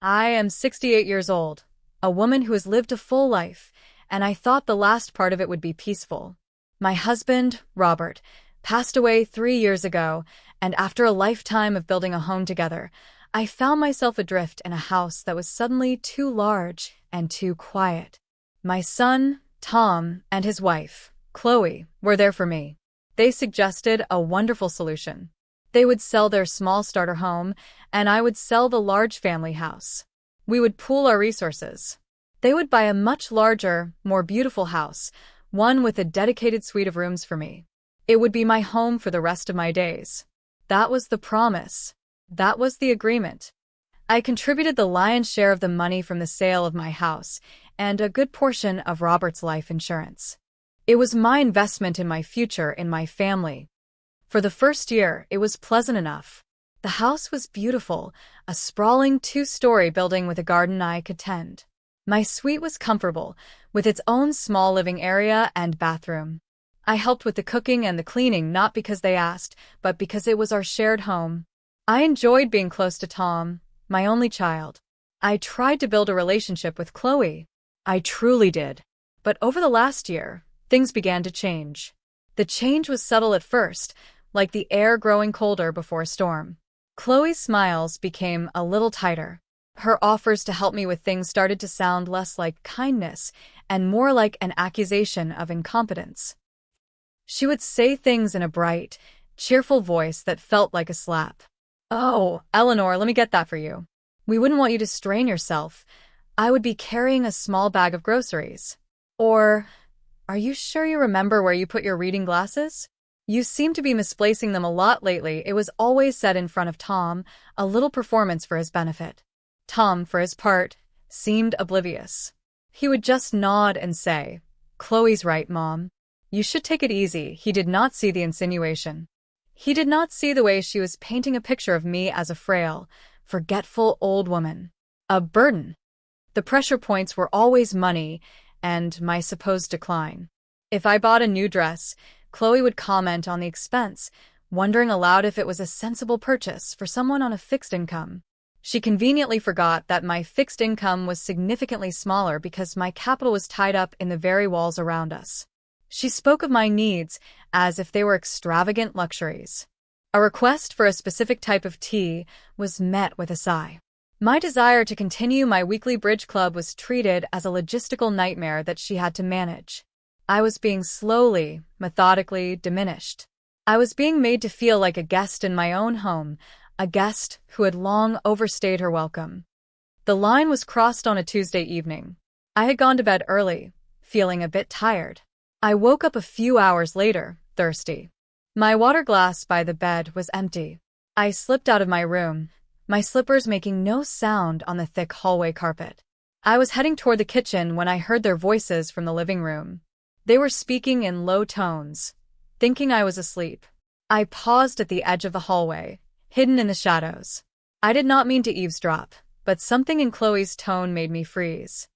I am 68 years old, a woman who has lived a full life, and I thought the last part of it would be peaceful. My husband, Robert, passed away 3 years ago, and after a lifetime of building a home together, I found myself adrift in a house that was suddenly too large and too quiet. My son, Tom, and his wife, Chloe, were there for me. They suggested a wonderful solution. They would sell their small starter home, and I would sell the large family house. We would pool our resources. They would buy a much larger, more beautiful house, one with a dedicated suite of rooms for me. It would be my home for the rest of my days. That was the promise. That was the agreement. I contributed the lion's share of the money from the sale of my house and a good portion of Robert's life insurance. It was my investment in my future, in my family. For the first year, it was pleasant enough. The house was beautiful, a sprawling two-story building with a garden I could tend. My suite was comfortable, with its own small living area and bathroom. I helped with the cooking and the cleaning not because they asked, but because it was our shared home. I enjoyed being close to Tom, my only child. I tried to build a relationship with Chloe. I truly did. But over the last year, things began to change. The change was subtle at first, like the air growing colder before a storm. Chloe's smiles became a little tighter. Her offers to help me with things started to sound less like kindness and more like an accusation of incompetence. She would say things in a bright, cheerful voice that felt like a slap. "Oh, Eleanor, let me get that for you. We wouldn't want you to strain yourself. I would be carrying a small bag of groceries." Or, "Are you sure you remember where you put your reading glasses? You seem to be misplacing them a lot lately." It was always said in front of Tom, a little performance for his benefit. Tom, for his part, seemed oblivious. He would just nod and say, "Chloe's right, Mom. You should take it easy." He did not see the insinuation. He did not see the way she was painting a picture of me as a frail, forgetful old woman. A burden. The pressure points were always money and my supposed decline. If I bought a new dress, Chloe would comment on the expense, wondering aloud if it was a sensible purchase for someone on a fixed income. She conveniently forgot that my fixed income was significantly smaller because my capital was tied up in the very walls around us. She spoke of my needs as if they were extravagant luxuries. A request for a specific type of tea was met with a sigh. My desire to continue my weekly bridge club was treated as a logistical nightmare that she had to manage. I was being slowly, methodically diminished. I was being made to feel like a guest in my own home, a guest who had long overstayed her welcome. The line was crossed on a Tuesday evening. I had gone to bed early, feeling a bit tired. I woke up a few hours later, thirsty. My water glass by the bed was empty. I slipped out of my room, my slippers making no sound on the thick hallway carpet. I was heading toward the kitchen when I heard their voices from the living room. They were speaking in low tones, thinking I was asleep. I paused at the edge of the hallway, hidden in the shadows. I did not mean to eavesdrop, but something in Chloe's tone made me freeze.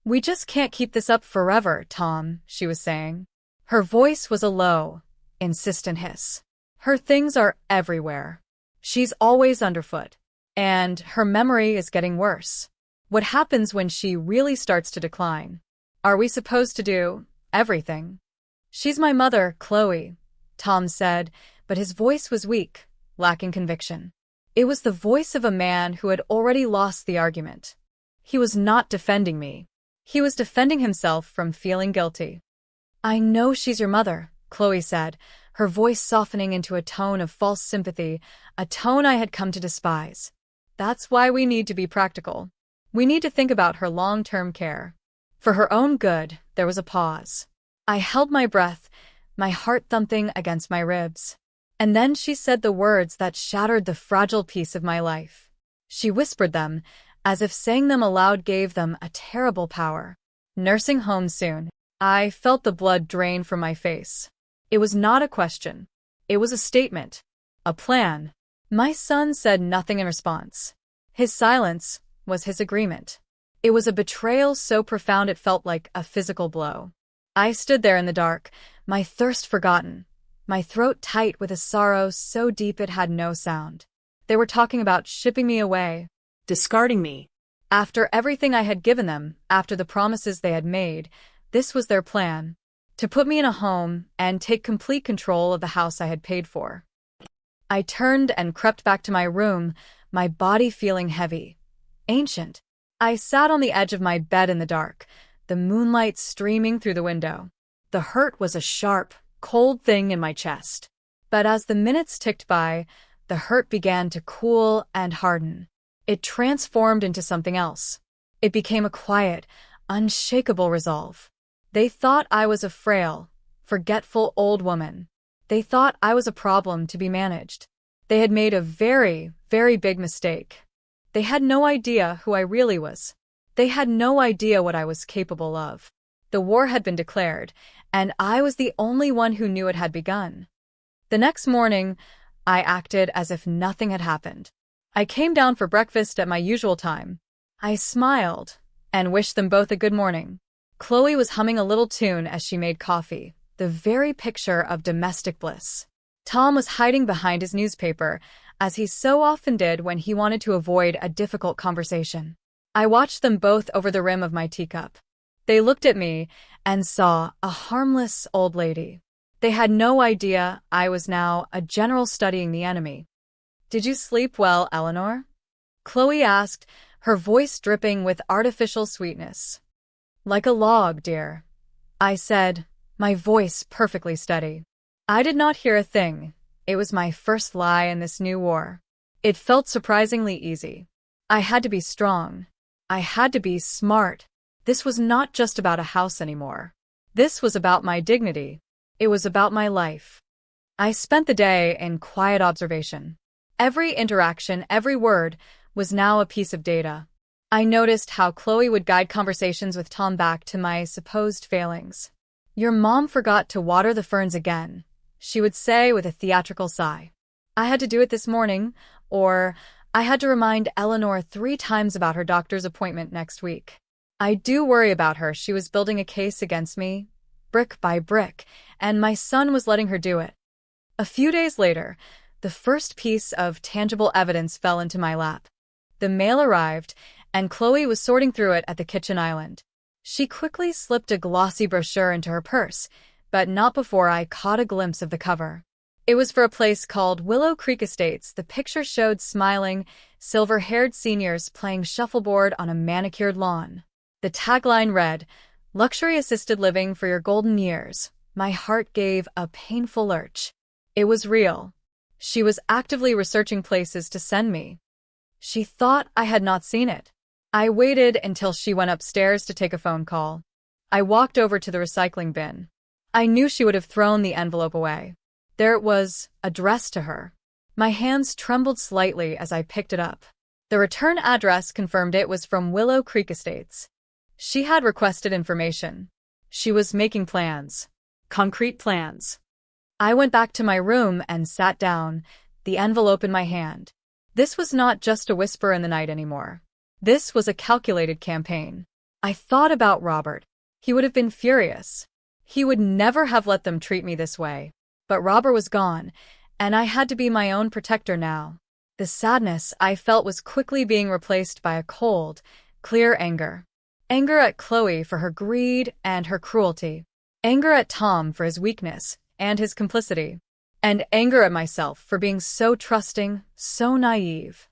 "We just can't keep this up forever, Tom," she was saying. Her voice was a low, insistent hiss. "Her things are everywhere. She's always underfoot. And her memory is getting worse. What happens when she really starts to decline? Are we supposed to do everything?" "She's my mother, Chloe," Tom said, but his voice was weak, lacking conviction. It was the voice of a man who had already lost the argument. He was not defending me. He was defending himself from feeling guilty. "I know she's your mother," Chloe said, her voice softening into a tone of false sympathy, a tone I had come to despise. "That's why we need to be practical. We need to think about her long-term care." For her own good, there was a pause. I held my breath, my heart thumping against my ribs. And then she said the words that shattered the fragile piece of my life. She whispered them, as if saying them aloud gave them a terrible power. "Nursing home soon." I felt the blood drain from my face. It was not a question. It was a statement. A plan. My son said nothing in response. His silence was his agreement. It was a betrayal so profound it felt like a physical blow. I stood there in the dark, my thirst forgotten, my throat tight with a sorrow so deep it had no sound. They were talking about shipping me away, discarding me. After everything I had given them, after the promises they had made, this was their plan. To put me in a home and take complete control of the house I had paid for. I turned and crept back to my room, my body feeling heavy, ancient. I sat on the edge of my bed in the dark, the moonlight streaming through the window. The hurt was a sharp, cold thing in my chest. But as the minutes ticked by, the hurt began to cool and harden. It transformed into something else. It became a quiet, unshakable resolve. They thought I was a frail, forgetful old woman. They thought I was a problem to be managed. They had made a very, very big mistake. They had no idea who I really was. They had no idea what I was capable of. The war had been declared, and I was the only one who knew it had begun. The next morning, I acted as if nothing had happened. I came down for breakfast at my usual time. I smiled and wished them both a good morning. Chloe was humming a little tune as she made coffee, the very picture of domestic bliss. Tom was hiding behind his newspaper, as he so often did when he wanted to avoid a difficult conversation. I watched them both over the rim of my teacup. They looked at me and saw a harmless old lady. They had no idea I was now a general studying the enemy. "Did you sleep well, Eleanor?" Chloe asked, her voice dripping with artificial sweetness. "Like a log, dear," I said, my voice perfectly steady. I did not hear a thing. It was my first lie in this new war. It felt surprisingly easy. I had to be strong. I had to be smart. This was not just about a house anymore. This was about my dignity. It was about my life. I spent the day in quiet observation. Every interaction, every word, was now a piece of data. I noticed how Chloe would guide conversations with Tom back to my supposed failings. "Your mom forgot to water the ferns again," she would say with a theatrical sigh. "I had to do it this morning," or "I had to remind Eleanor 3 times about her doctor's appointment next week. I do worry about her. She was building a case against me, brick by brick, and my son was letting her do it." A few days later, the first piece of tangible evidence fell into my lap. The mail arrived, and Chloe was sorting through it at the kitchen island. She quickly slipped a glossy brochure into her purse, but not before I caught a glimpse of the cover. It was for a place called Willow Creek Estates. The picture showed smiling, silver-haired seniors playing shuffleboard on a manicured lawn. The tagline read, "Luxury assisted living for your golden years." My heart gave a painful lurch. It was real. She was actively researching places to send me. She thought I had not seen it. I waited until she went upstairs to take a phone call. I walked over to the recycling bin. I knew she would have thrown the envelope away. There it was, addressed to her. My hands trembled slightly as I picked it up. The return address confirmed it was from Willow Creek Estates. She had requested information. She was making plans. Concrete plans. I went back to my room and sat down, the envelope in my hand. This was not just a whisper in the night anymore. This was a calculated campaign. I thought about Robert. He would have been furious. He would never have let them treat me this way. But Robert was gone, and I had to be my own protector now. The sadness I felt was quickly being replaced by a cold, clear anger. Anger at Chloe for her greed and her cruelty. Anger at Tom for his weakness and his complicity. And anger at myself for being so trusting, so naive.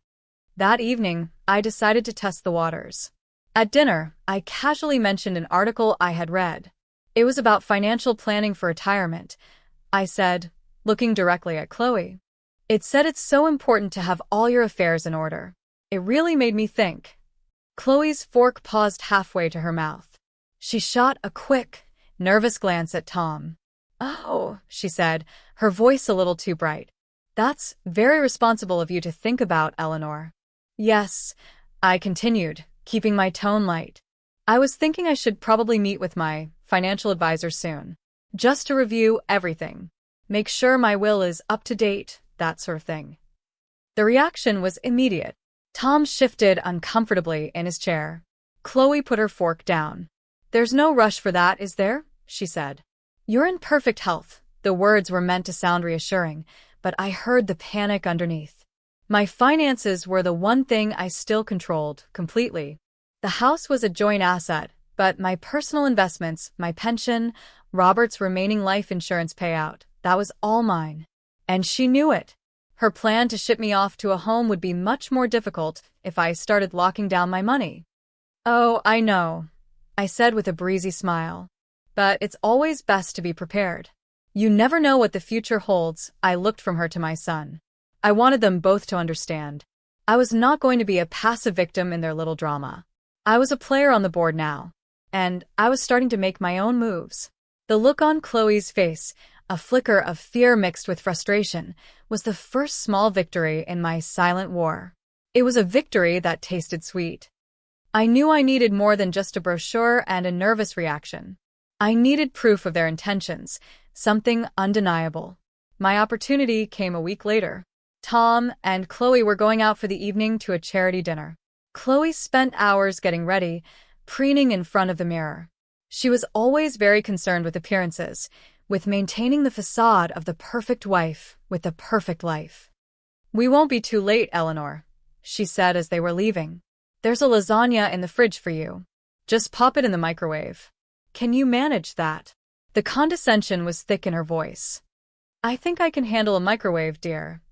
That evening, I decided to test the waters. At dinner, I casually mentioned an article I had read. It was about financial planning for retirement, I said, looking directly at Chloe. It said it's so important to have all your affairs in order. It really made me think. Chloe's fork paused halfway to her mouth. She shot a quick, nervous glance at Tom. "Oh," she said, her voice a little too bright. "That's very responsible of you to think about, Eleanor." "Yes," I continued, keeping my tone light. "I was thinking I should probably meet with my financial advisor soon, just to review everything. Make sure my will is up to date, that sort of thing." The reaction was immediate. Tom shifted uncomfortably in his chair. Chloe put her fork down. "There's no rush for that, is there?" she said. "You're in perfect health." The words were meant to sound reassuring, but I heard the panic underneath. My finances were the one thing I still controlled completely. The house was a joint asset, but my personal investments, my pension, Robert's remaining life insurance payout, that was all mine. And she knew it. Her plan to ship me off to a home would be much more difficult if I started locking down my money. "Oh, I know," I said with a breezy smile. "But it's always best to be prepared. You never know what the future holds." I looked from her to my son. I wanted them both to understand. I was not going to be a passive victim in their little drama. I was a player on the board now, and I was starting to make my own moves. The look on Chloe's face, a flicker of fear mixed with frustration, was the first small victory in my silent war. It was a victory that tasted sweet. I knew I needed more than just a brochure and a nervous reaction. I needed proof of their intentions, something undeniable. My opportunity came a week later. Tom and Chloe were going out for the evening to a charity dinner. Chloe spent hours getting ready, preening in front of the mirror. She was always very concerned with appearances, with maintaining the facade of the perfect wife with the perfect life. "We won't be too late, Eleanor," she said as they were leaving. "There's a lasagna in the fridge for you. Just pop it in the microwave. Can you manage that?" The condescension was thick in her voice. "I think I can handle a microwave, dear,"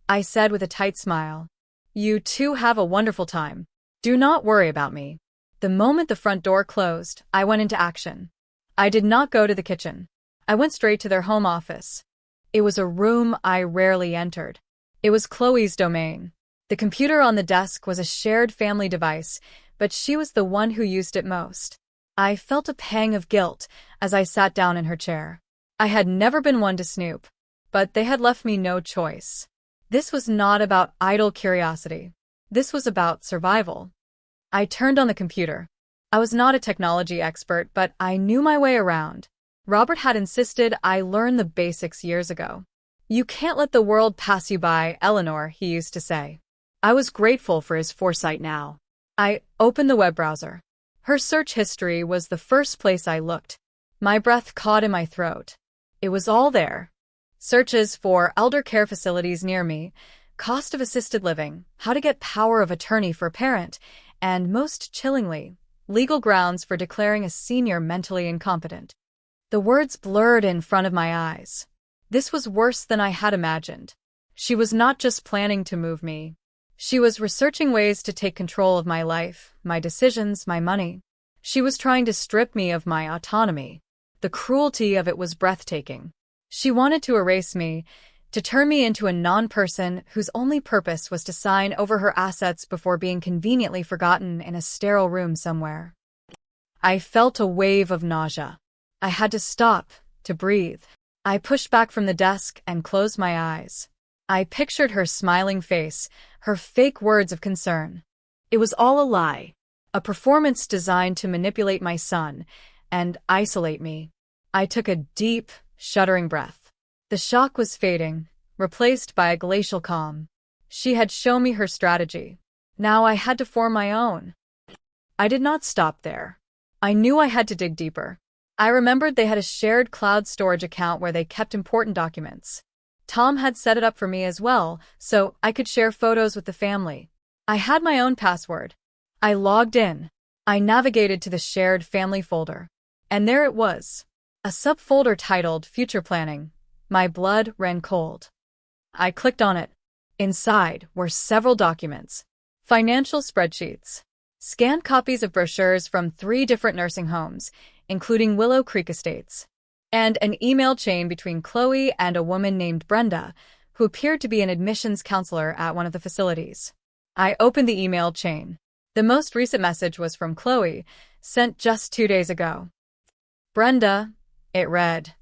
I said with a tight smile. "You two have a wonderful time. Do not worry about me." The moment the front door closed, I went into action. I did not go to the kitchen. I went straight to their home office. It was a room I rarely entered. It was Chloe's domain. The computer on the desk was a shared family device, but she was the one who used it most. I felt a pang of guilt as I sat down in her chair. I had never been one to snoop, but they had left me no choice. This was not about idle curiosity. This was about survival. I turned on the computer. I was not a technology expert, but I knew my way around. Robert had insisted I learn the basics years ago. "You can't let the world pass you by, Eleanor," he used to say. I was grateful for his foresight now. I opened the web browser. Her search history was the first place I looked. My breath caught in my throat. It was all there. Searches for elder care facilities near me, cost of assisted living, how to get power of attorney for a parent, and most chillingly, legal grounds for declaring a senior mentally incompetent. The words blurred in front of my eyes. This was worse than I had imagined. She was not just planning to move me. She was researching ways to take control of my life, my decisions, my money. She was trying to strip me of my autonomy. The cruelty of it was breathtaking. She wanted to erase me, to turn me into a non-person whose only purpose was to sign over her assets before being conveniently forgotten in a sterile room somewhere. I felt a wave of nausea. I had to stop, to breathe. I pushed back from the desk and closed my eyes. I pictured her smiling face, her fake words of concern. It was all a lie, a performance designed to manipulate my son and isolate me. I took a deep, shuddering breath. The shock was fading, replaced by a glacial calm. She had shown me her strategy. Now I had to form my own. I did not stop there. I knew I had to dig deeper. I remembered they had a shared cloud storage account where they kept important documents. Tom had set it up for me as well, so I could share photos with the family. I had my own password. I logged in. I navigated to the shared family folder. And there it was. A subfolder titled Future Planning. My blood ran cold. I clicked on it. Inside were several documents. Financial spreadsheets. Scanned copies of brochures from 3 different nursing homes, including Willow Creek Estates, and an email chain between Chloe and a woman named Brenda, who appeared to be an admissions counselor at one of the facilities. I opened the email chain. The most recent message was from Chloe, sent just 2 days ago. "Brenda," it read,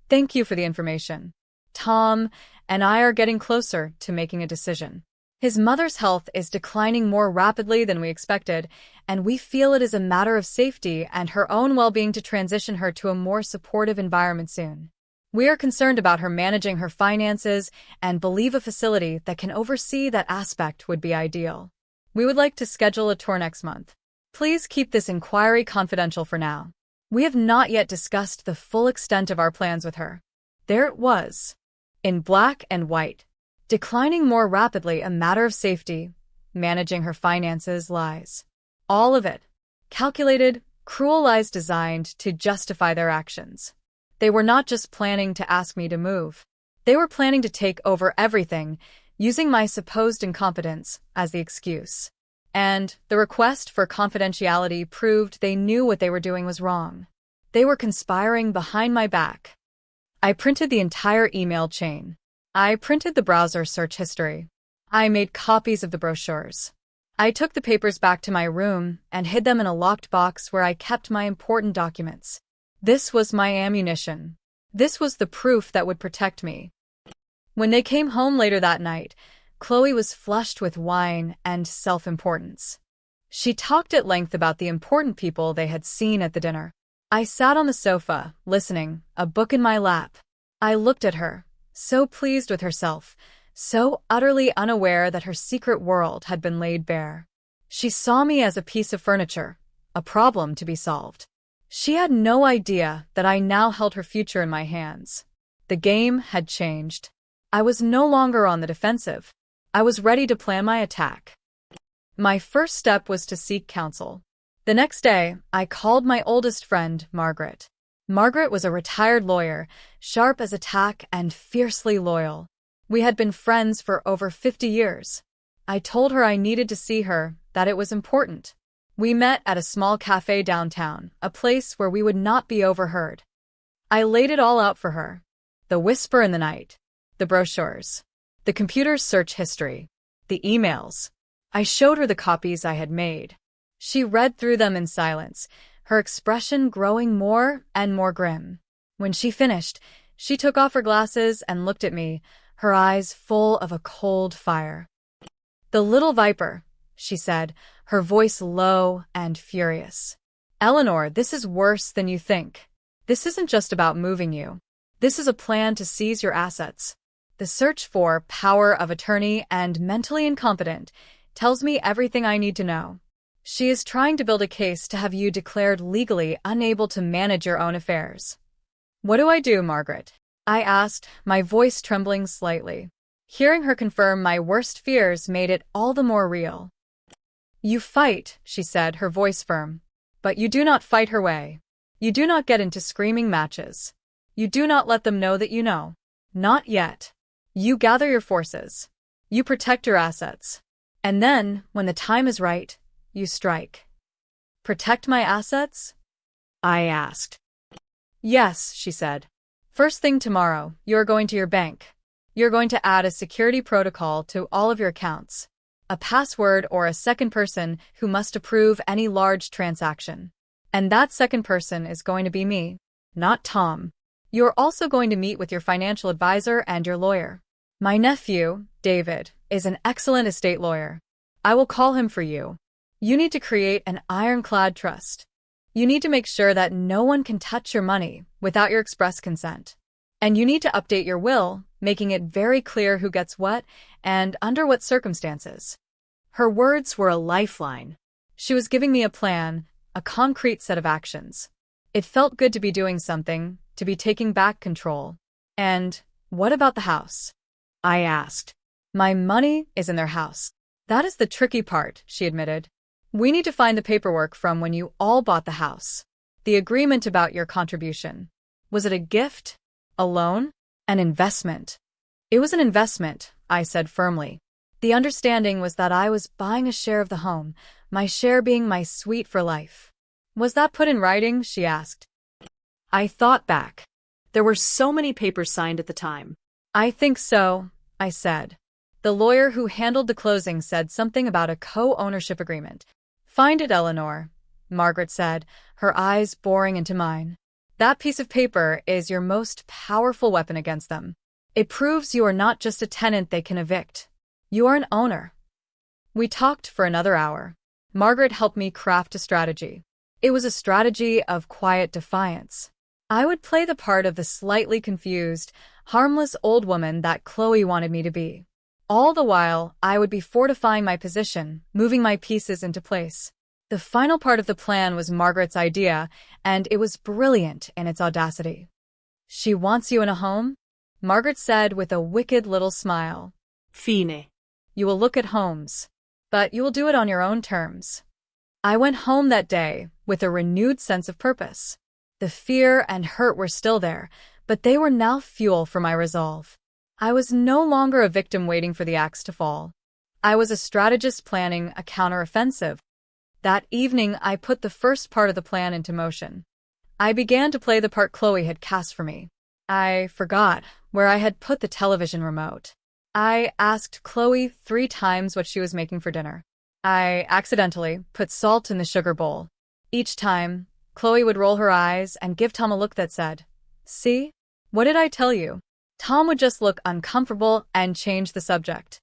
"thank you for the information. Tom and I are getting closer to making a decision. His mother's health is declining more rapidly than we expected, and we feel it is a matter of safety and her own well-being to transition her to a more supportive environment soon. We are concerned about her managing her finances and believe a facility that can oversee that aspect would be ideal. We would like to schedule a tour next month. Please keep this inquiry confidential for now. We have not yet discussed the full extent of our plans with her." There it was, in black and white. Declining more rapidly, a matter of safety, managing her finances, lies. All of it. Calculated, cruel lies designed to justify their actions. They were not just planning to ask me to move. They were planning to take over everything, using my supposed incompetence as the excuse. And the request for confidentiality proved they knew what they were doing was wrong. They were conspiring behind my back. I printed the entire email chain. I printed the browser search history. I made copies of the brochures. I took the papers back to my room and hid them in a locked box where I kept my important documents. This was my ammunition. This was the proof that would protect me. When they came home later that night, Chloe was flushed with wine and self-importance. She talked at length about the important people they had seen at the dinner. I sat on the sofa, listening, a book in my lap. I looked at her, so pleased with herself, so utterly unaware that her secret world had been laid bare. She saw me as a piece of furniture, a problem to be solved. She had no idea that I now held her future in my hands. The game had changed. I was no longer on the defensive. I was ready to plan my attack. My first step was to seek counsel. The next day, I called my oldest friend, Margaret. Margaret was a retired lawyer, sharp as a tack and fiercely loyal. We had been friends for over 50 years. I told her I needed to see her, that it was important. We met at a small cafe downtown, a place where we would not be overheard. I laid it all out for her. The whisper in the night, the brochures, the computer's search history, the emails. I showed her the copies I had made. She read through them in silence, her expression growing more and more grim. When she finished, she took off her glasses and looked at me, her eyes full of a cold fire. "The little viper," she said, her voice low and furious. "Eleanor, this is worse than you think. This isn't just about moving you. This is a plan to seize your assets. The search for power of attorney and mentally incompetent tells me everything I need to know. She is trying to build a case to have you declared legally unable to manage your own affairs." "What do I do, Margaret?" I asked, my voice trembling slightly. Hearing her confirm my worst fears made it all the more real. "You fight," she said, her voice firm. "But you do not fight her way. You do not get into screaming matches. You do not let them know that you know. Not yet. You gather your forces. You protect your assets. And then, when the time is right, you strike." "Protect my assets?" I asked. "Yes," she said. "First thing tomorrow, you are going to your bank. You're going to add a security protocol to all of your accounts. A password or a second person who must approve any large transaction. And that second person is going to be me, not Tom. You're also going to meet with your financial advisor and your lawyer. My nephew, David, is an excellent estate lawyer. I will call him for you. You need to create an ironclad trust. You need to make sure that no one can touch your money without your express consent. And you need to update your will, making it very clear who gets what and under what circumstances." Her words were a lifeline. She was giving me a plan, a concrete set of actions. It felt good to be doing something, to be taking back control. "And what about the house?" I asked. "My money is in their house. That is the tricky part," she admitted. "We need to find the paperwork from when you all bought the house. The agreement about your contribution. Was it a gift? A loan? An investment?" "It was an investment," I said firmly. "The understanding was that I was buying a share of the home, my share being my suite for life." "Was that put in writing?" she asked. I thought back. There were so many papers signed at the time. "I think so," I said. "The lawyer who handled the closing said something about a co-ownership agreement." "Find it, Eleanor," Margaret said, her eyes boring into mine. "That piece of paper is your most powerful weapon against them. It proves you are not just a tenant they can evict. You are an owner." We talked for another hour. Margaret helped me craft a strategy. It was a strategy of quiet defiance. I would play the part of the slightly confused, harmless old woman that Chloe wanted me to be. All the while, I would be fortifying my position, moving my pieces into place. The final part of the plan was Margaret's idea, and it was brilliant in its audacity. "She wants you in a home?" Margaret said with a wicked little smile. "Fine. You will look at homes. But you will do it on your own terms. I went home that day with a renewed sense of purpose. The fear and hurt were still there, but they were now fuel for my resolve. I was no longer a victim waiting for the axe to fall. I was a strategist planning a counteroffensive. That evening, I put the first part of the plan into motion. I began to play the part Chloe had cast for me. I forgot where I had put the television remote. I asked Chloe 3 times what she was making for dinner. I accidentally put salt in the sugar bowl. Each time, Chloe would roll her eyes and give Tom a look that said, "See? What did I tell you?" Tom would just look uncomfortable and change the subject.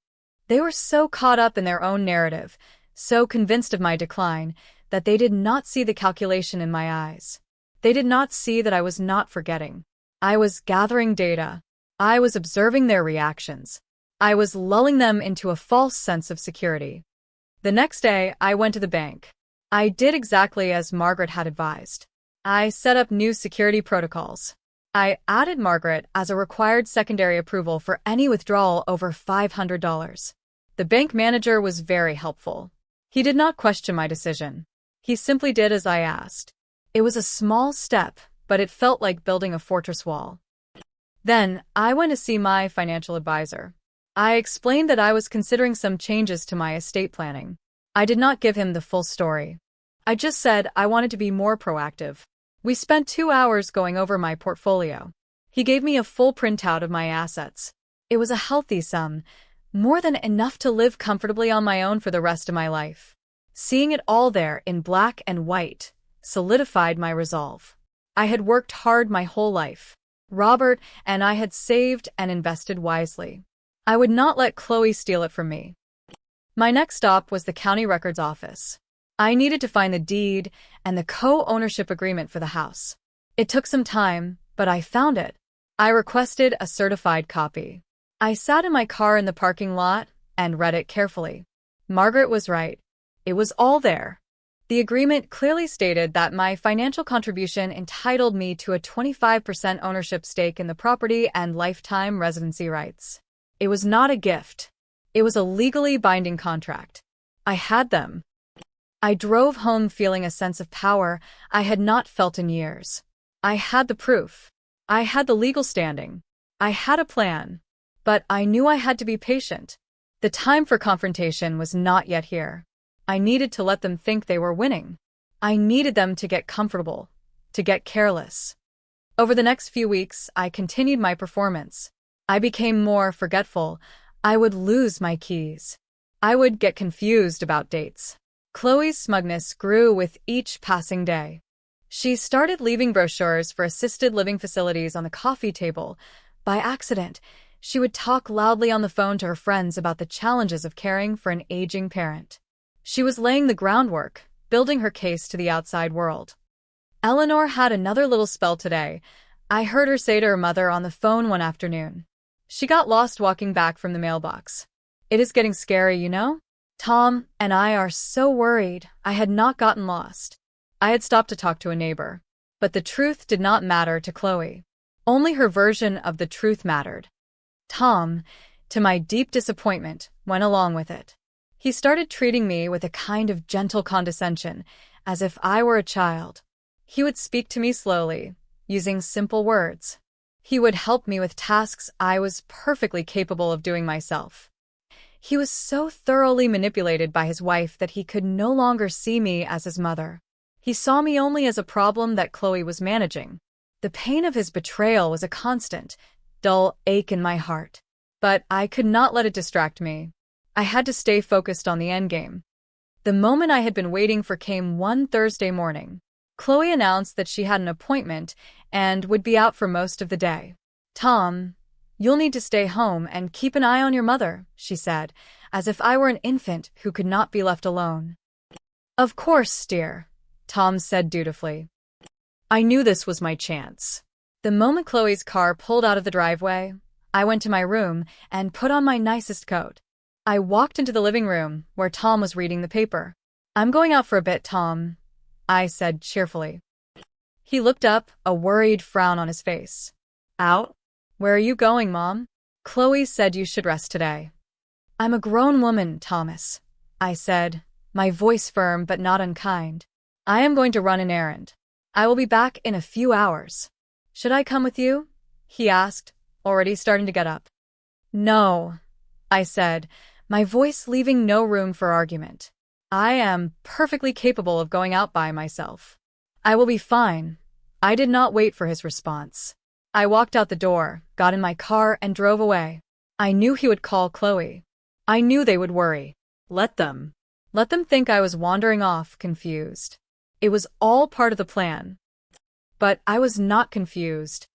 They were so caught up in their own narrative, so convinced of my decline, that they did not see the calculation in my eyes. They did not see that I was not forgetting. I was gathering data. I was observing their reactions. I was lulling them into a false sense of security. The next day, I went to the bank. I did exactly as Margaret had advised. I set up new security protocols. I added Margaret as a required secondary approval for any withdrawal over $500. The bank manager was very helpful. He did not question my decision. He simply did as I asked. It was a small step, but it felt like building a fortress wall. Then, I went to see my financial advisor. I explained that I was considering some changes to my estate planning. I did not give him the full story. I just said I wanted to be more proactive. We spent 2 hours going over my portfolio. He gave me a full printout of my assets. It was a healthy sum, more than enough to live comfortably on my own for the rest of my life. Seeing it all there in black and white solidified my resolve. I had worked hard my whole life. Robert and I had saved and invested wisely. I would not let Chloe steal it from me. My next stop was the county records office. I needed to find the deed and the co-ownership agreement for the house. It took some time, but I found it. I requested a certified copy. I sat in my car in the parking lot and read it carefully. Margaret was right. It was all there. The agreement clearly stated that my financial contribution entitled me to a 25% ownership stake in the property and lifetime residency rights. It was not a gift. It was a legally binding contract. I had them. I drove home feeling a sense of power I had not felt in years. I had the proof. I had the legal standing. I had a plan. But I knew I had to be patient. The time for confrontation was not yet here. I needed to let them think they were winning. I needed them to get comfortable, to get careless. Over the next few weeks, I continued my performance. I became more forgetful. I would lose my keys. I would get confused about dates. Chloe's smugness grew with each passing day. She started leaving brochures for assisted living facilities on the coffee table. By accident, she would talk loudly on the phone to her friends about the challenges of caring for an aging parent. She was laying the groundwork, building her case to the outside world. Eleanor had another little spell today. I heard her say to her mother on the phone one afternoon. She got lost walking back from the mailbox. "It is getting scary, you know? Tom and I are so worried." I had not gotten lost. I had stopped to talk to a neighbor. But the truth did not matter to Chloe. Only her version of the truth mattered. Tom, to my deep disappointment, went along with it. He started treating me with a kind of gentle condescension, as if I were a child. He would speak to me slowly, using simple words. He would help me with tasks I was perfectly capable of doing myself. He was so thoroughly manipulated by his wife that he could no longer see me as his mother. He saw me only as a problem that Chloe was managing. The pain of his betrayal was a constant, dull ache in my heart. But I could not let it distract me. I had to stay focused on the endgame. The moment I had been waiting for came one Thursday morning. Chloe announced that she had an appointment and would be out for most of the day. "Tom, you'll need to stay home and keep an eye on your mother," she said, as if I were an infant who could not be left alone. "Of course, dear," Tom said dutifully. I knew this was my chance. The moment Chloe's car pulled out of the driveway, I went to my room and put on my nicest coat. I walked into the living room, where Tom was reading the paper. "I'm going out for a bit, Tom," I said cheerfully. He looked up, a worried frown on his face. "Out? Where are you going, Mom?" "Chloe said you should rest today." "I'm a grown woman, Thomas," I said, my voice firm but not unkind. I am going to run an errand. I will be back in a few hours. Should I come with you? He asked, already starting to get up. No, I said, my voice leaving no room for argument. I am perfectly capable of going out by myself. I will be fine. I did not wait for his response. I walked out the door, got in my car, and drove away. I knew he would call Chloe. I knew they would worry. Let them. Let them think I was wandering off, confused. It was all part of the plan. But I was not confused.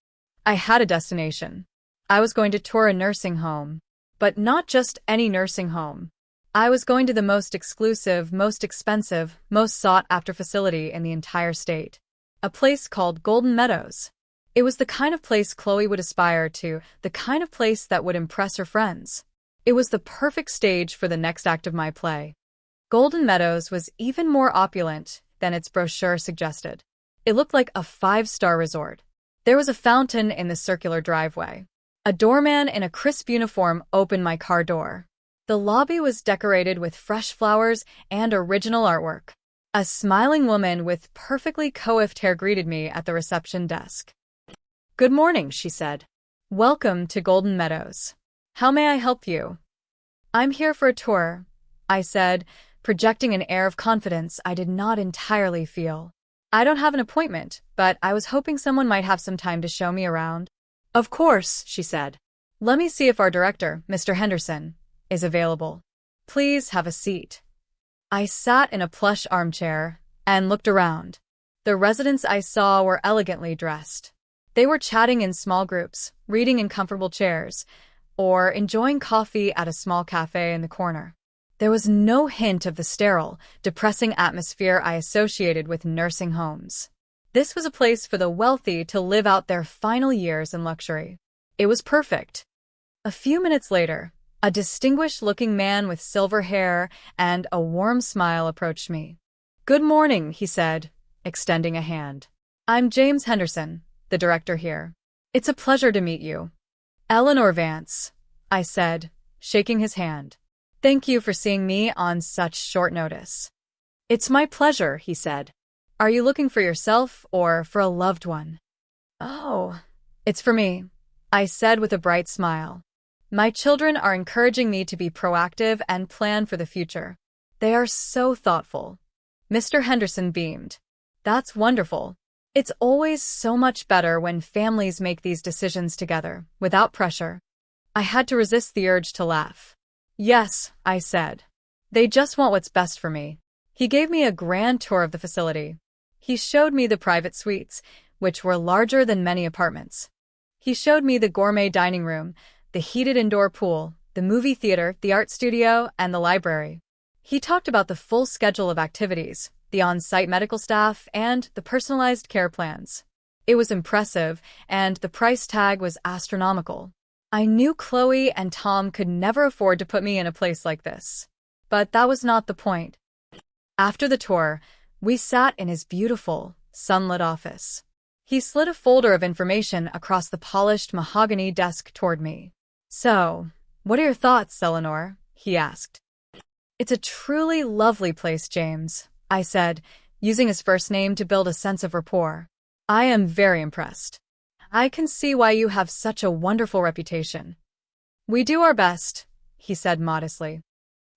I had a destination. I was going to tour a nursing home. But not just any nursing home. I was going to the most exclusive, most expensive, most sought-after facility in the entire state. A place called Golden Meadows. It was the kind of place Chloe would aspire to, the kind of place that would impress her friends. It was the perfect stage for the next act of my play. Golden Meadows was even more opulent than its brochure suggested. It looked like a 5-star resort. There was a fountain in the circular driveway. A doorman in a crisp uniform opened my car door. The lobby was decorated with fresh flowers and original artwork. A smiling woman with perfectly coiffed hair greeted me at the reception desk. Good morning, she said. Welcome to Golden Meadows. How may I help you? I'm here for a tour, I said, projecting an air of confidence I did not entirely feel. I don't have an appointment, but I was hoping someone might have some time to show me around. Of course, she said. Let me see if our director, Mr. Henderson, is available. Please have a seat. I sat in a plush armchair and looked around. The residents I saw were elegantly dressed. They were chatting in small groups, reading in comfortable chairs, or enjoying coffee at a small cafe in the corner. There was no hint of the sterile, depressing atmosphere I associated with nursing homes. This was a place for the wealthy to live out their final years in luxury. It was perfect. A few minutes later, a distinguished-looking man with silver hair and a warm smile approached me. Good morning, he said, extending a hand. I'm James Henderson, the director here. It's a pleasure to meet you. Eleanor Vance, I said, shaking his hand. Thank you for seeing me on such short notice. It's my pleasure, he said. Are you looking for yourself or for a loved one? Oh, it's for me, I said with a bright smile. My children are encouraging me to be proactive and plan for the future. They are so thoughtful. Mr. Henderson beamed. That's wonderful. It's always so much better when families make these decisions together, without pressure. I had to resist the urge to laugh. Yes, I said. They just want what's best for me. He gave me a grand tour of the facility. He showed me the private suites, which were larger than many apartments. He showed me the gourmet dining room, the heated indoor pool, the movie theater, the art studio, and the library. He talked about the full schedule of activities, the on-site medical staff, and the personalized care plans. It was impressive, and the price tag was astronomical. I knew Chloe and Tom could never afford to put me in a place like this. But that was not the point. After the tour, we sat in his beautiful, sunlit office. He slid a folder of information across the polished mahogany desk toward me. So, what are your thoughts, Eleanor? He asked. It's a truly lovely place, James, I said, using his first name to build a sense of rapport. I am very impressed. I can see why you have such a wonderful reputation. We do our best, he said modestly.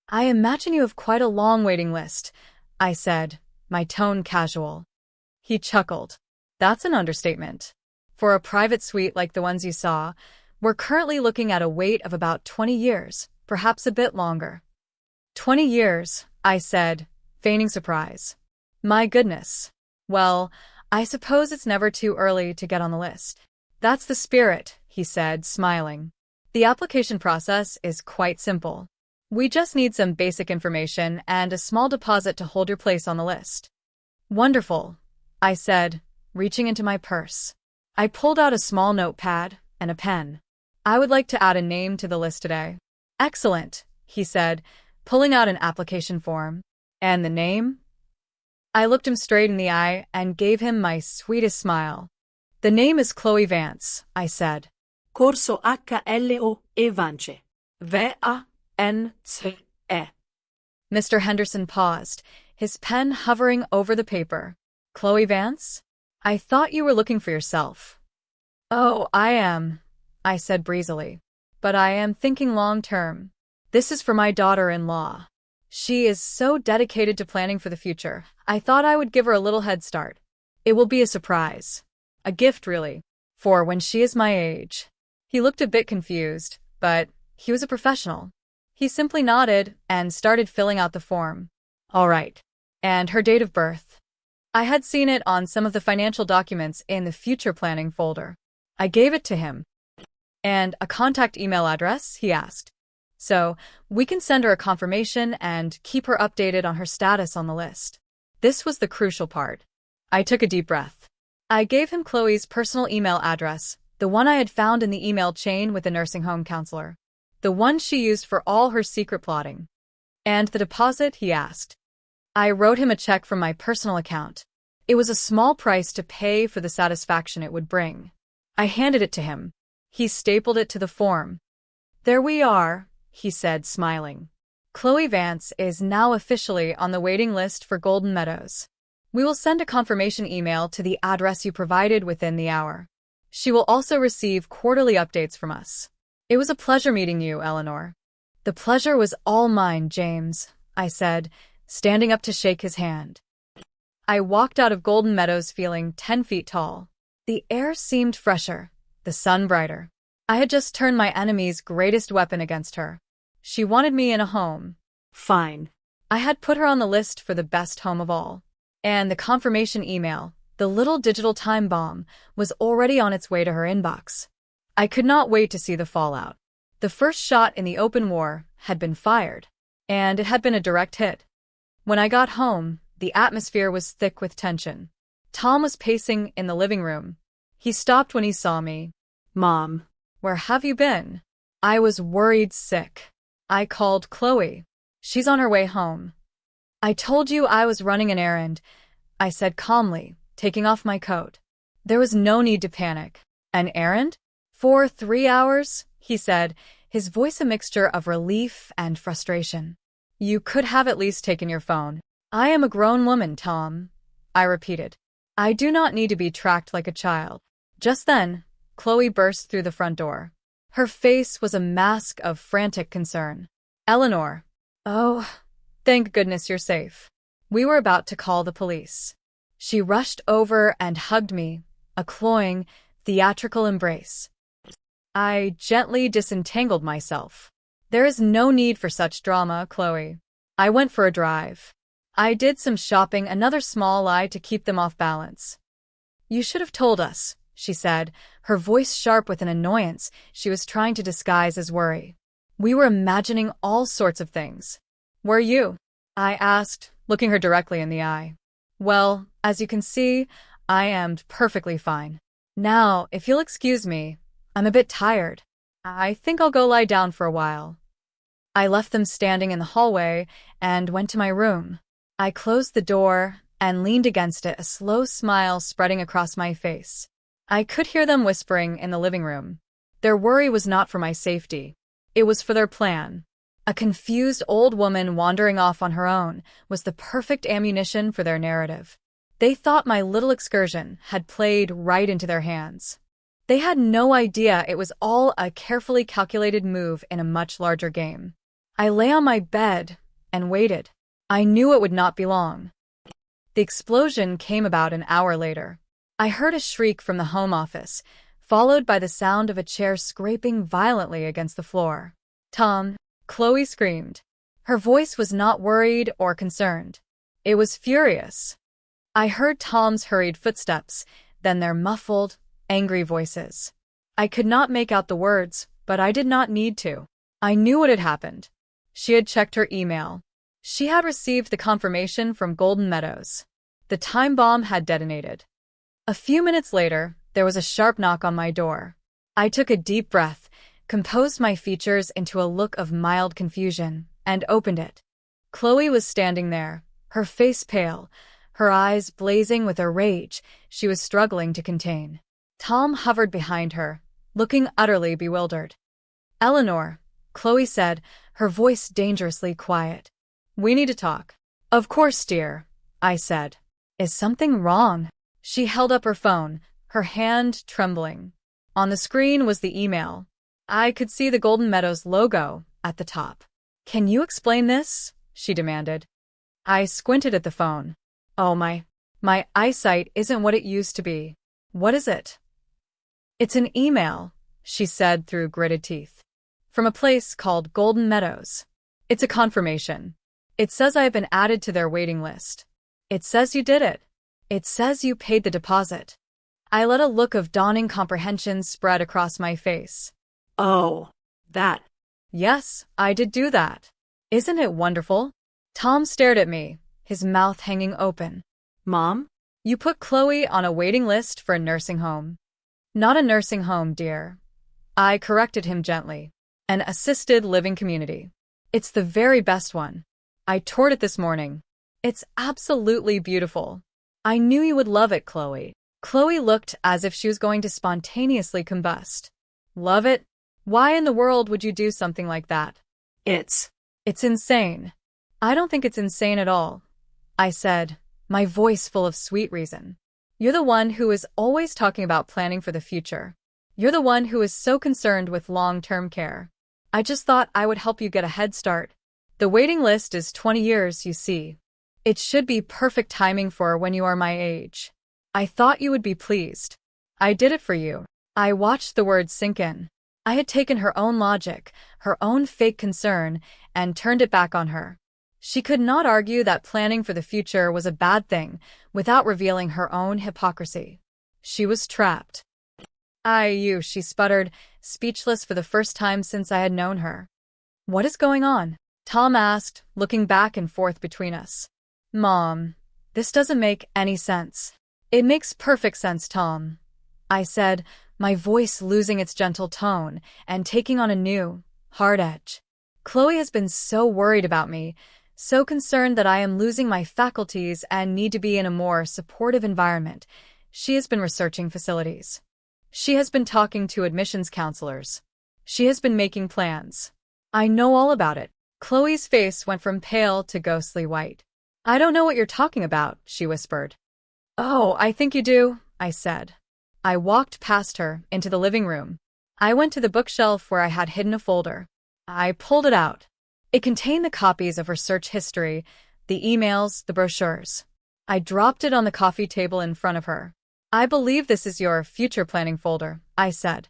I imagine you have quite a long waiting list, I said, my tone casual. He chuckled. That's an understatement. For a private suite like the ones you saw, we're currently looking at a wait of about 20 years, perhaps a bit longer. 20 years, I said, feigning surprise. My goodness. Well, I suppose it's never too early to get on the list. That's the spirit, he said, smiling. The application process is quite simple. We just need some basic information and a small deposit to hold your place on the list. Wonderful, I said, reaching into my purse. I pulled out a small notepad and a pen. I would like to add a name to the list today. Excellent, he said, pulling out an application form. And the name? I looked him straight in the eye and gave him my sweetest smile. The name is Chloe Vance, I said. Corso H-L-O-E Vance. V-A-N-C-E. Mr. Henderson paused, his pen hovering over the paper. Chloe Vance? I thought you were looking for yourself. Oh, I am, I said breezily. But I am thinking long-term. This is for my daughter-in-law. She is so dedicated to planning for the future. I thought I would give her a little head start. It will be a surprise. A gift, really. For when she is my age. He looked a bit confused, but he was a professional. He simply nodded and started filling out the form. All right. And her date of birth. I had seen it on some of the financial documents in the future planning folder. I gave it to him. And a contact email address, he asked. So, we can send her a confirmation and keep her updated on her status on the list. This was the crucial part. I took a deep breath. I gave him Chloe's personal email address, the one I had found in the email chain with the nursing home counselor. The one she used for all her secret plotting. And the deposit, he asked. I wrote him a check from my personal account. It was a small price to pay for the satisfaction it would bring. I handed it to him. He stapled it to the form. There we are, he said, smiling. Chloe Vance is now officially on the waiting list for Golden Meadows. We will send a confirmation email to the address you provided within the hour. She will also receive quarterly updates from us. It was a pleasure meeting you, Eleanor. The pleasure was all mine, James, I said, standing up to shake his hand. I walked out of Golden Meadows feeling 10 feet tall. The air seemed fresher, the sun brighter. I had just turned my enemy's greatest weapon against her. She wanted me in a home. Fine. I had put her on the list for the best home of all. And the confirmation email, the little digital time bomb, was already on its way to her inbox. I could not wait to see the fallout. The first shot in the open war had been fired, and it had been a direct hit. When I got home, the atmosphere was thick with tension. Tom was pacing in the living room. He stopped when he saw me. Mom, where have you been? I was worried sick. I called Chloe. She's on her way home. I told you I was running an errand, I said calmly, taking off my coat. There was no need to panic. An errand? For 3 hours, he said, his voice a mixture of relief and frustration. You could have at least taken your phone. I am a grown woman, Tom, I repeated. I do not need to be tracked like a child. Just then, Chloe burst through the front door. Her face was a mask of frantic concern. Eleanor. Oh, thank goodness you're safe. We were about to call the police. She rushed over and hugged me, a cloying, theatrical embrace. I gently disentangled myself. There is no need for such drama, Chloe. I went for a drive. I did some shopping, another small lie to keep them off balance. You should have told us, she said, her voice sharp with an annoyance she was trying to disguise as worry. We were imagining all sorts of things. Were you? I asked, looking her directly in the eye. Well, as you can see, I am perfectly fine. Now, if you'll excuse me, I'm a bit tired. I think I'll go lie down for a while. I left them standing in the hallway and went to my room. I closed the door and leaned against it, a slow smile spreading across my face. I could hear them whispering in the living room. Their worry was not for my safety. It was for their plan. A confused old woman wandering off on her own was the perfect ammunition for their narrative. They thought my little excursion had played right into their hands. They had no idea it was all a carefully calculated move in a much larger game. I lay on my bed and waited. I knew it would not be long. The explosion came about an hour later. I heard a shriek from the home office, followed by the sound of a chair scraping violently against the floor. Tom, Chloe screamed. Her voice was not worried or concerned. It was furious. I heard Tom's hurried footsteps, then their muffled, angry voices. I could not make out the words, but I did not need to. I knew what had happened. She had checked her email. She had received the confirmation from Golden Meadows. The time bomb had detonated. A few minutes later, there was a sharp knock on my door. I took a deep breath, composed my features into a look of mild confusion, and opened it. Chloe was standing there, her face pale, her eyes blazing with a rage she was struggling to contain. Tom hovered behind her, looking utterly bewildered. Eleanor, Chloe said, her voice dangerously quiet. We need to talk. Of course, dear, I said. Is something wrong? She held up her phone, her hand trembling. On the screen was the email. I could see the Golden Meadows logo at the top. Can you explain this? She demanded. I squinted at the phone. Oh, my eyesight isn't what it used to be. What is it? It's an email, she said through gritted teeth. From a place called Golden Meadows. It's a confirmation. It says I have been added to their waiting list. It says you did it. It says you paid the deposit. I let a look of dawning comprehension spread across my face. Oh, that. Yes, I did do that. Isn't it wonderful? Tom stared at me, his mouth hanging open. Mom? You put Chloe on a waiting list for a nursing home. Not a nursing home, dear. I corrected him gently. An assisted living community. It's the very best one. I toured it this morning. It's absolutely beautiful. I knew you would love it, Chloe. Chloe looked as if she was going to spontaneously combust. Love it? Why in the world would you do something like that? It's insane. I don't think it's insane at all, I said, my voice full of sweet reason. You're the one who is always talking about planning for the future. You're the one who is so concerned with long-term care. I just thought I would help you get a head start. The waiting list is 20 years, you see. It should be perfect timing for when you are my age. I thought you would be pleased. I did it for you. I watched the words sink in. I had taken her own logic, her own fake concern, and turned it back on her. She could not argue that planning for the future was a bad thing without revealing her own hypocrisy. She was trapped. She sputtered, speechless for the first time since I had known her. What is going on? Tom asked, looking back and forth between us. Mom, this doesn't make any sense. It makes perfect sense, Tom, I said, my voice losing its gentle tone and taking on a new, hard edge. Chloe has been so worried about me, so concerned that I am losing my faculties and need to be in a more supportive environment. She has been researching facilities. She has been talking to admissions counselors. She has been making plans. I know all about it. Chloe's face went from pale to ghostly white. I don't know what you're talking about, she whispered. Oh, I think you do, I said. I walked past her into the living room. I went to the bookshelf where I had hidden a folder. I pulled it out. It contained the copies of her search history, the emails, the brochures. I dropped it on the coffee table in front of her. I believe this is your future planning folder, I said.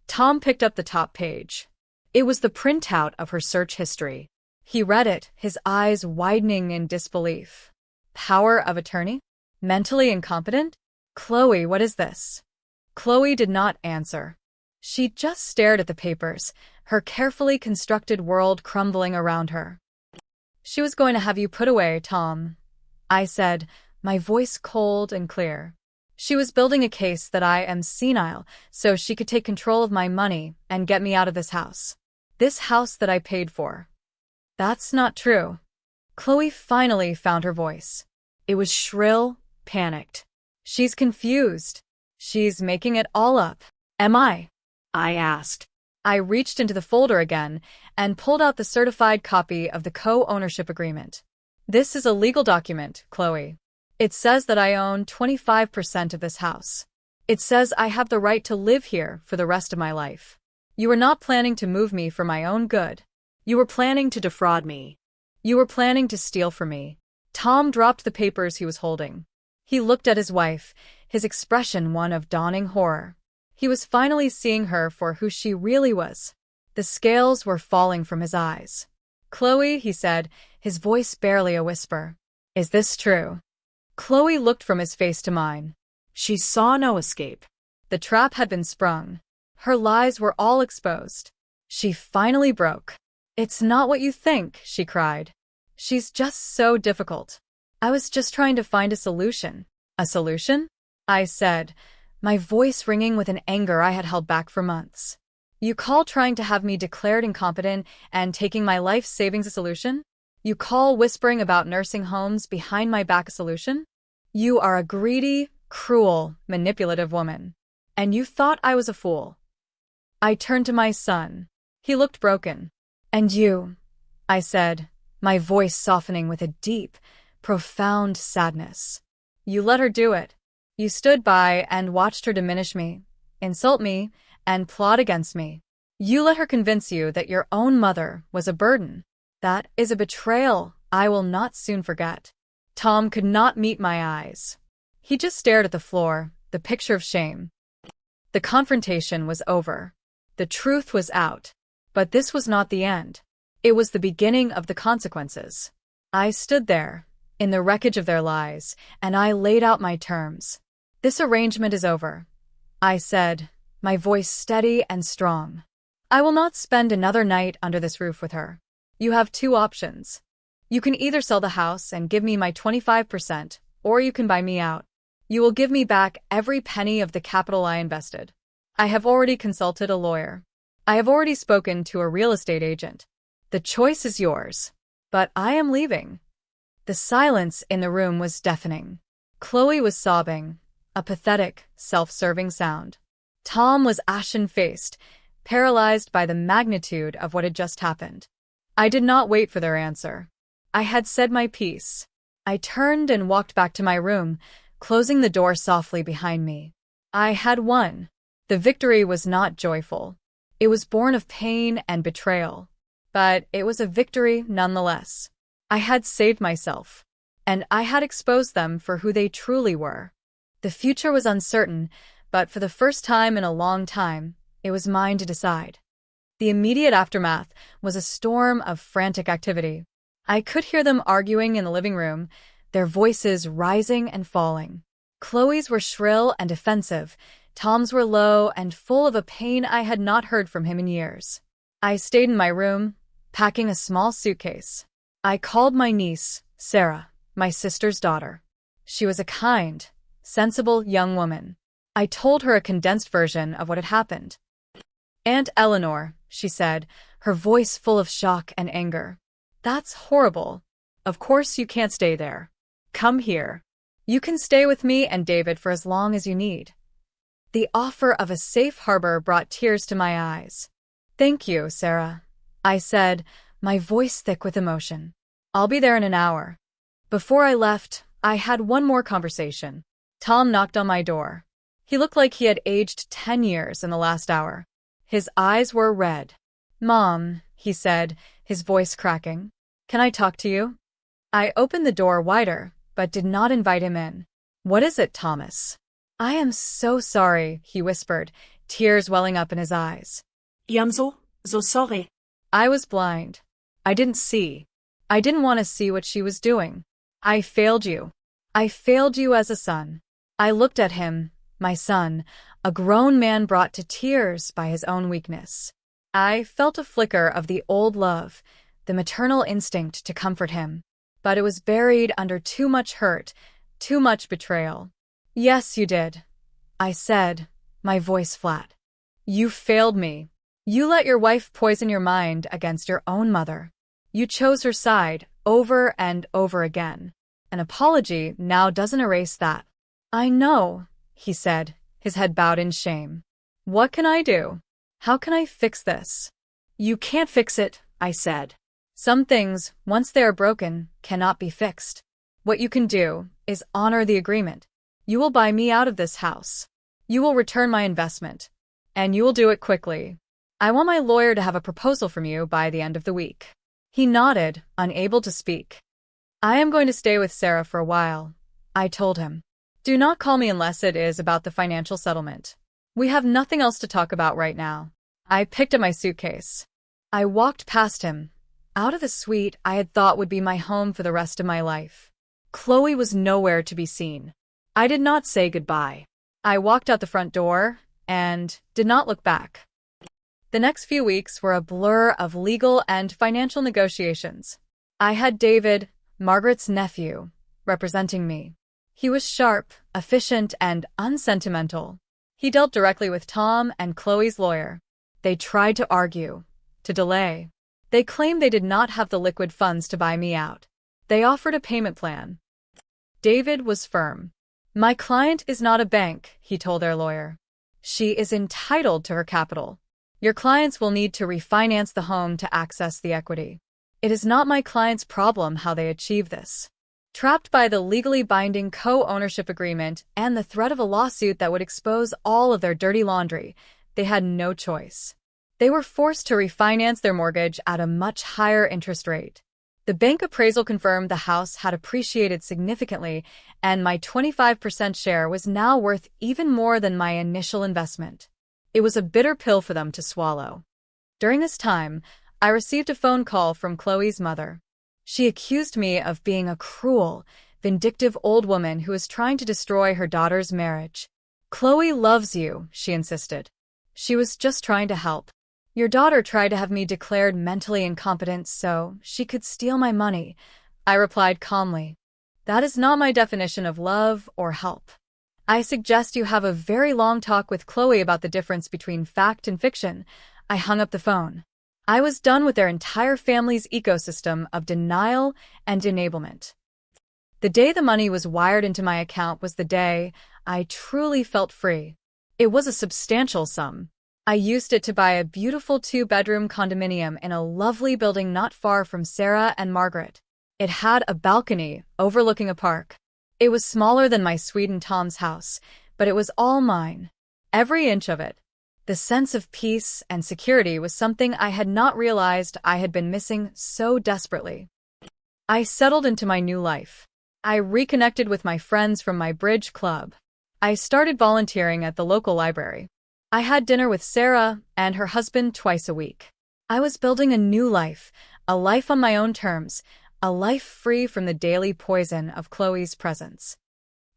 Tom picked up the top page. It was the printout of her search history. He read it, his eyes widening in disbelief. Power of attorney? Mentally incompetent? Chloe, what is this? Chloe did not answer. She just stared at the papers, her carefully constructed world crumbling around her. She was going to have you put away, Tom, I said, my voice cold and clear. She was building a case that I am senile, so she could take control of my money and get me out of this house. This house that I paid for. That's not true. Chloe finally found her voice. It was shrill, panicked. She's confused. She's making it all up. Am I asked. I reached into the folder again and pulled out the certified copy of the co-ownership agreement. This is a legal document, Chloe. It says that I own 25% of this house. It says I have the right to live here for the rest of my life. You were not planning to move me for my own good. You were planning to defraud me. You were planning to steal from me. Tom dropped the papers he was holding. He looked at his wife, his expression one of dawning horror. He was finally seeing her for who she really was. The scales were falling from his eyes. Chloe, he said, his voice barely a whisper. Is this true? Chloe looked from his face to mine. She saw no escape. The trap had been sprung. Her lies were all exposed. She finally broke. It's not what you think, she cried. She's just so difficult. I was just trying to find a solution. A solution? I said, my voice ringing with an anger I had held back for months. You call trying to have me declared incompetent and taking my life savings a solution? You call whispering about nursing homes behind my back a solution? You are a greedy, cruel, manipulative woman. And you thought I was a fool. I turned to my son. He looked broken. And you, I said, my voice softening with a deep, profound sadness. You let her do it. You stood by and watched her diminish me, insult me, and plot against me. You let her convince you that your own mother was a burden. That is a betrayal I will not soon forget. Tom could not meet my eyes. He just stared at the floor, the picture of shame. The confrontation was over. The truth was out. But this was not the end. It was the beginning of the consequences. I stood there, in the wreckage of their lies, and I laid out my terms. This arrangement is over, I said, my voice steady and strong. I will not spend another night under this roof with her. You have two options. You can either sell the house and give me my 25%, or you can buy me out. You will give me back every penny of the capital I invested. I have already consulted a lawyer. I have already spoken to a real estate agent. The choice is yours. But I am leaving. The silence in the room was deafening. Chloe was sobbing, a pathetic, self-serving sound. Tom was ashen-faced, paralyzed by the magnitude of what had just happened. I did not wait for their answer. I had said my piece. I turned and walked back to my room, closing the door softly behind me. I had won. The victory was not joyful. It was born of pain and betrayal. But it was a victory nonetheless. I had saved myself, and I had exposed them for who they truly were. The future was uncertain, but for the first time in a long time, it was mine to decide. The immediate aftermath was a storm of frantic activity. I could hear them arguing in the living room, their voices rising and falling. Chloe's were shrill and offensive, Tom's were low and full of a pain I had not heard from him in years. I stayed in my room, packing a small suitcase. I called my niece, Sarah, my sister's daughter. She was a kind, sensible young woman. I told her a condensed version of what had happened. "Aunt Eleanor," she said, her voice full of shock and anger. "That's horrible. Of course you can't stay there. Come here. You can stay with me and David for as long as you need." The offer of a safe harbor brought tears to my eyes. "Thank you, Sarah," I said, my voice thick with emotion. "I'll be there in an hour." Before I left, I had one more conversation. Tom knocked on my door. He looked like he had aged 10 years in the last hour. His eyes were red. "Mom," he said, his voice cracking. "Can I talk to you?" I opened the door wider, but did not invite him in. "What is it, Thomas?" "I am so sorry," he whispered, tears welling up in his eyes. "I'm so sorry." I was blind. I didn't see. I didn't want to see what she was doing. "I failed you. I failed you as a son." I looked at him, my son, a grown man brought to tears by his own weakness. I felt a flicker of the old love, the maternal instinct to comfort him. But it was buried under too much hurt, too much betrayal. "Yes, you did," I said, my voice flat. "You failed me. You let your wife poison your mind against your own mother. You chose her side over and over again. An apology now doesn't erase that." "I know," he said, his head bowed in shame. "What can I do? How can I fix this?" "You can't fix it," I said. "Some things, once they are broken, cannot be fixed. What you can do is honor the agreement. You will buy me out of this house. You will return my investment. And you will do it quickly. I want my lawyer to have a proposal from you by the end of the week." He nodded, unable to speak. "I am going to stay with Sarah for a while," I told him. "Do not call me unless it is about the financial settlement. We have nothing else to talk about right now." I picked up my suitcase. I walked past him, out of the suite I had thought would be my home for the rest of my life. Chloe was nowhere to be seen. I did not say goodbye. I walked out the front door and did not look back. The next few weeks were a blur of legal and financial negotiations. I had David, Margaret's nephew, representing me. He was sharp, efficient, and unsentimental. He dealt directly with Tom and Chloe's lawyer. They tried to argue, to delay. They claimed they did not have the liquid funds to buy me out. They offered a payment plan. David was firm. "My client is not a bank," he told their lawyer. "She is entitled to her capital. Your clients will need to refinance the home to access the equity. It is not my client's problem how they achieve this. Trapped by the legally binding co-ownership agreement and the threat of a lawsuit that would expose all of their dirty laundry, they had no choice. They were forced to refinance their mortgage at a much higher interest rate. The bank appraisal confirmed the house had appreciated significantly, and my 25% share was now worth even more than my initial investment. It was a bitter pill for them to swallow. During this time, I received a phone call from Chloe's mother. She accused me of being a cruel, vindictive old woman who was trying to destroy her daughter's marriage. "Chloe loves you," she insisted. "She was just trying to help. Your daughter tried to have me declared mentally incompetent so she could steal my money," I replied calmly. "That is not my definition of love or help. I suggest you have a very long talk with Chloe about the difference between fact and fiction." I hung up the phone. I was done with their entire family's ecosystem of denial and enablement. The day the money was wired into my account was the day I truly felt free. It was a substantial sum. I used it to buy a beautiful 2-bedroom condominium in a lovely building not far from Sarah and Margaret. It had a balcony overlooking a park. It was smaller than my Sweden Tom's house, but it was all mine. Every inch of it. The sense of peace and security was something I had not realized I had been missing so desperately. I settled into my new life. I reconnected with my friends from my bridge club. I started volunteering at the local library. I had dinner with Sarah and her husband twice a week. I was building a new life, a life on my own terms, a life free from the daily poison of Chloe's presence.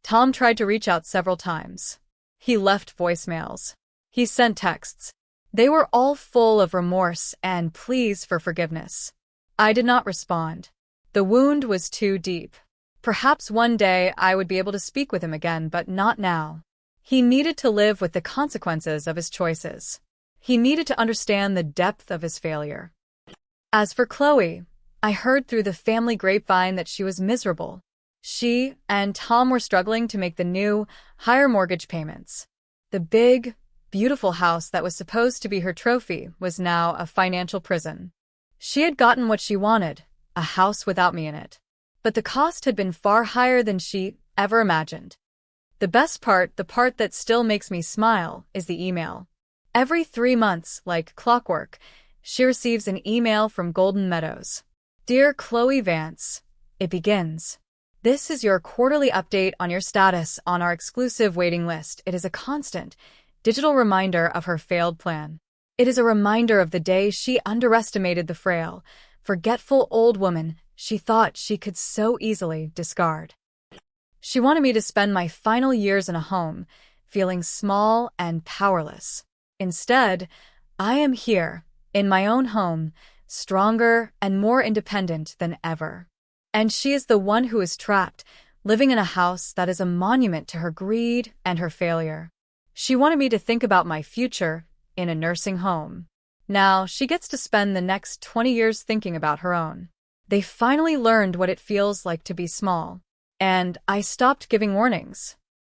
Tom tried to reach out several times. He left voicemails. He sent texts. They were all full of remorse and pleas for forgiveness. I did not respond. The wound was too deep. Perhaps one day I would be able to speak with him again, but not now. He needed to live with the consequences of his choices. He needed to understand the depth of his failure. As for Chloe, I heard through the family grapevine that she was miserable. She and Tom were struggling to make the new, higher mortgage payments. The big, beautiful house that was supposed to be her trophy was now a financial prison. She had gotten what she wanted, a house without me in it. But the cost had been far higher than she ever imagined. The best part, the part that still makes me smile, is the email. Every 3 months, like clockwork, she receives an email from Golden Meadows. "Dear Chloe Vance," it begins. "This is your quarterly update on your status on our exclusive waiting list." It is a constant, digital reminder of her failed plan. It is a reminder of the day she underestimated the frail, forgetful old woman she thought she could so easily discard. She wanted me to spend my final years in a home, feeling small and powerless. Instead, I am here, in my own home, stronger and more independent than ever. And she is the one who is trapped, living in a house that is a monument to her greed and her failure. She wanted me to think about my future in a nursing home. Now she gets to spend the next 20 years thinking about her own. They finally learned what it feels like to be small. And I stopped giving warnings.